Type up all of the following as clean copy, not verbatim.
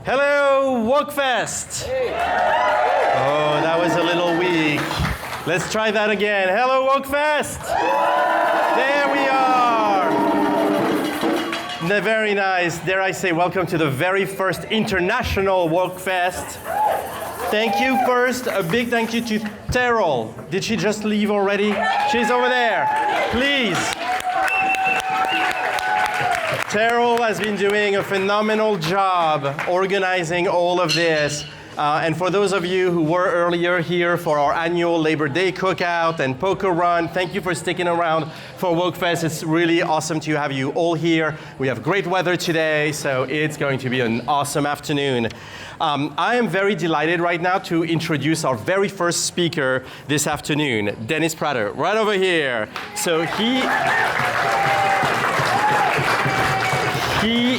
Hello, Wokefest! Oh, that was a little weak. Let's try that again. Hello, Wokefest! There we are! Very nice. Dare I say, welcome to the very first international Wokefest. Thank you first. A big thank you to Terrell. Did she just leave already? She's over there. Please. Terrell has been doing a phenomenal job organizing all of this. And for those of you who were earlier here for our annual Labor Day cookout and poker run, thank you for sticking around for Wokefest. It's really awesome to have you all here. We have great weather today, so it's going to be an awesome afternoon. I am very delighted right now to introduce our very first speaker this afternoon, Dennis Prater, right over here. So he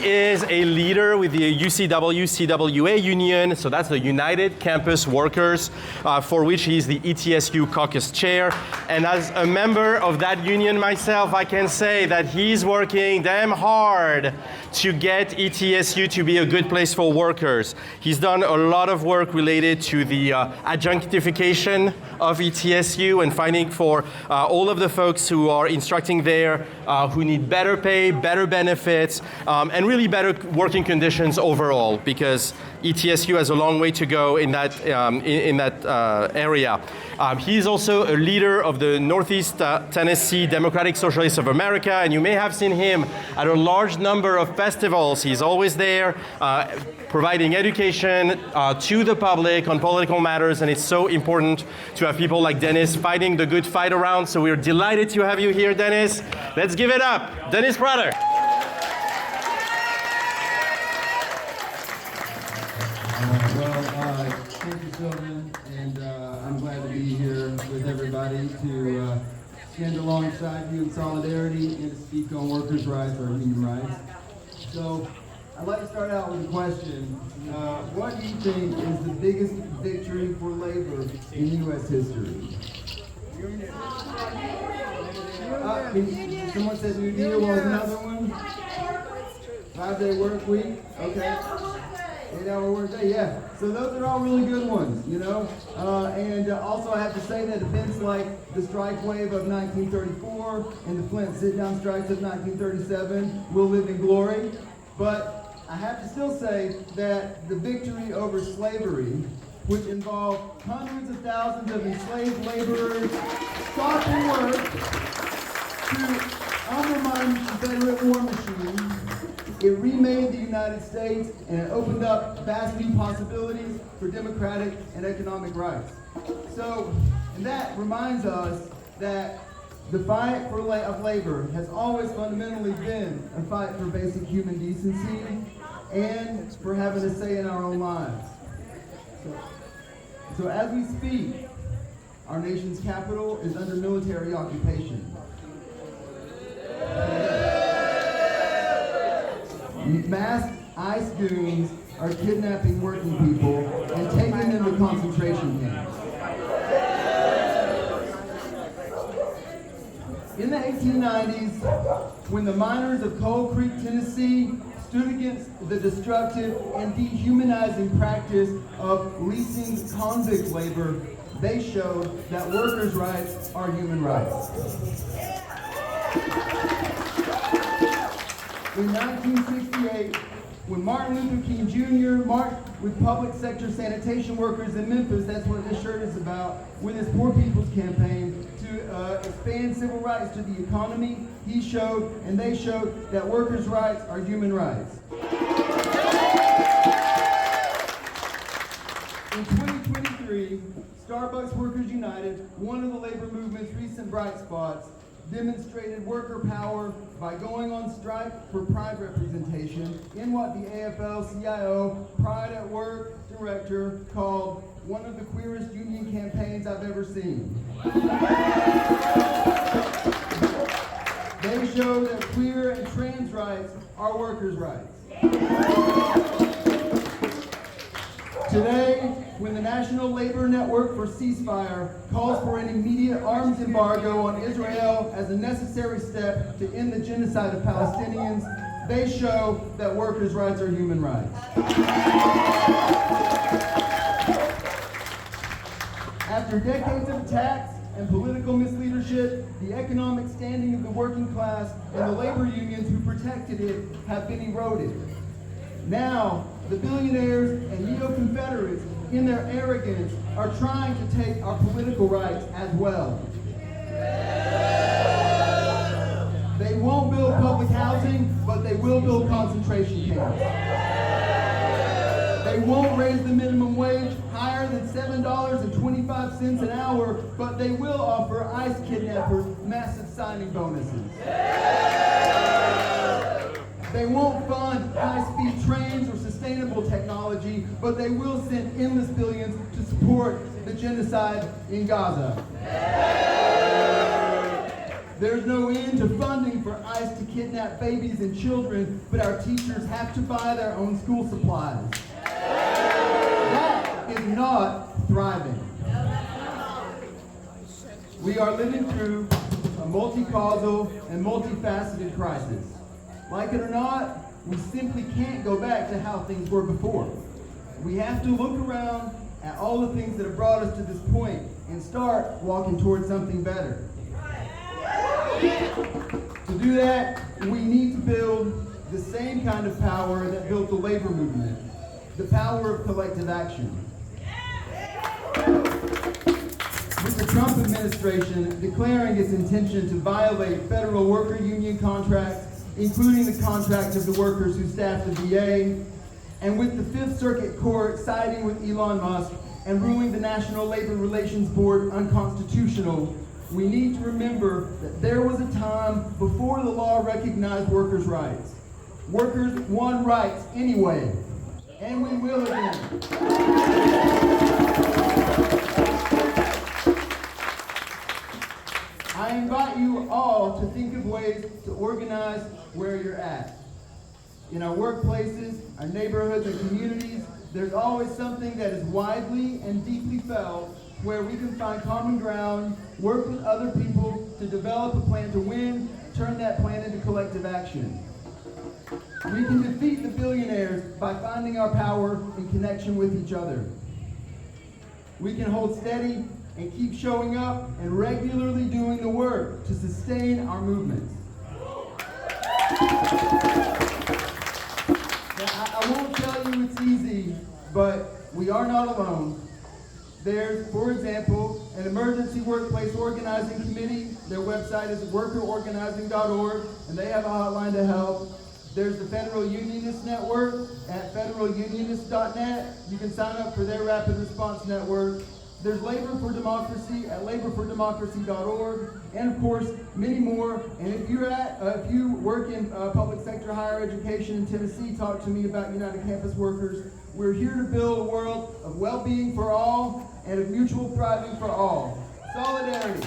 is a leader with the UCW-CWA union, so that's the United Campus Workers, for which he's the ETSU caucus chair. And as a member of that union myself, I can say that he's working damn hard to get ETSU to be a good place for workers. He's done a lot of work related to the adjunctification of ETSU and fighting for all of the folks who are instructing there, who need better pay, better benefits, and really better working conditions overall, because ETSU has a long way to go in that area. He's also a leader of the Northeast Tennessee Democratic Socialists of America, and you may have seen him at a large number of festivals. He's always there providing education to the public on political matters, and it's so important to have people like Dennis fighting the good fight around, so we're delighted to have you here, Dennis. Let's give it up. Dennis Prater. Thank you, Sylvan, and I'm glad to be here with everybody to stand alongside you in solidarity and to speak on workers' rights or human rights. So I'd like to start out with a question. What do you think is the biggest victory for labor in U.S. history? Someone said New Deal. What was another one? 5-day work week? Okay. 8-hour work day, yeah. So those are all really good ones, you know. And also I have to say that events like the strike wave of 1934 and the Flint sit-down strikes of 1937 will live in glory. But I have to still say that the victory over slavery, which involved hundreds of thousands of enslaved laborers stopping work to undermine the Confederate war machine, it remade the United States, and it opened up vast new possibilities for democratic and economic rights. So, and that reminds us that the fight of labor has always fundamentally been a fight for basic human decency and for having a say in our own lives. So as we speak, our nation's capital is under military occupation. Masked ICE goons are kidnapping working people and taking them to concentration camps. In the 1890s, when the miners of Coal Creek, Tennessee stood against the destructive and dehumanizing practice of leasing convict labor, they showed that workers' rights are human rights. In 1968, when Martin Luther King Jr. marched with public sector sanitation workers in Memphis, that's what this shirt is about, with his Poor People's Campaign to expand civil rights to the economy, he showed, and they showed, that workers' rights are human rights. In 2023, Starbucks Workers United, one of the labor movement's recent bright spots, demonstrated worker power by going on strike for pride representation in what the AFL-CIO Pride at Work director called one of the queerest union campaigns I've ever seen. They show that queer and trans rights are workers' rights. Today, when the National Labor Network for Ceasefire calls for an immediate arms embargo on Israel as a necessary step to end the genocide of Palestinians, They show that workers' rights are human rights. After decades of attacks and political misleadership, the economic standing of the working class and the labor unions who protected it have been eroded. Now, the billionaires and neo-Confederates, in their arrogance, are trying to take our political rights as well. They won't build public housing, but they will build concentration camps. They won't raise the minimum wage higher than $7.25 an hour, but they will offer ICE kidnappers massive signing bonuses. They won't fund high-speed trains or sustainable technology, but they will send endless billions to support the genocide in Gaza. There's no end to funding for ICE to kidnap babies and children, but our teachers have to buy their own school supplies. That is not thriving. We are living through a multi-causal and multifaceted crisis. Like it or not, we simply can't go back to how things were before. We have to look around at all the things that have brought us to this point and start walking towards something better. To do that, we need to build the same kind of power that built the labor movement, the power of collective action. With the Trump administration declaring its intention to violate federal worker union contracts, including the contracts of the workers who staff the VA, and with the Fifth Circuit Court siding with Elon Musk and ruling the National Labor Relations Board unconstitutional, we need to remember that there was a time before the law recognized workers' rights. Workers won rights anyway, and we will again. I invite you all to think of ways to organize where you're at. In our workplaces, our neighborhoods, and communities, there's always something that is widely and deeply felt where we can find common ground, work with other people to develop a plan to win, turn that plan into collective action. We can defeat the billionaires by finding our power in connection with each other. We can hold steady and keep showing up and regularly doing the work to sustain our movements. Now, I won't tell you it's easy, but we are not alone. There's, for example, an emergency workplace organizing committee. Their website is workerorganizing.org, and they have a hotline to help. There's the Federal Unionists Network at federalunionists.net. You can sign up for their rapid response network. There's Labor for Democracy at laborfordemocracy.org, and of course, many more. And if you work in public sector higher education in Tennessee, talk to me about United Campus Workers. We're here to build a world of well-being for all and of mutual thriving for all. Solidarity.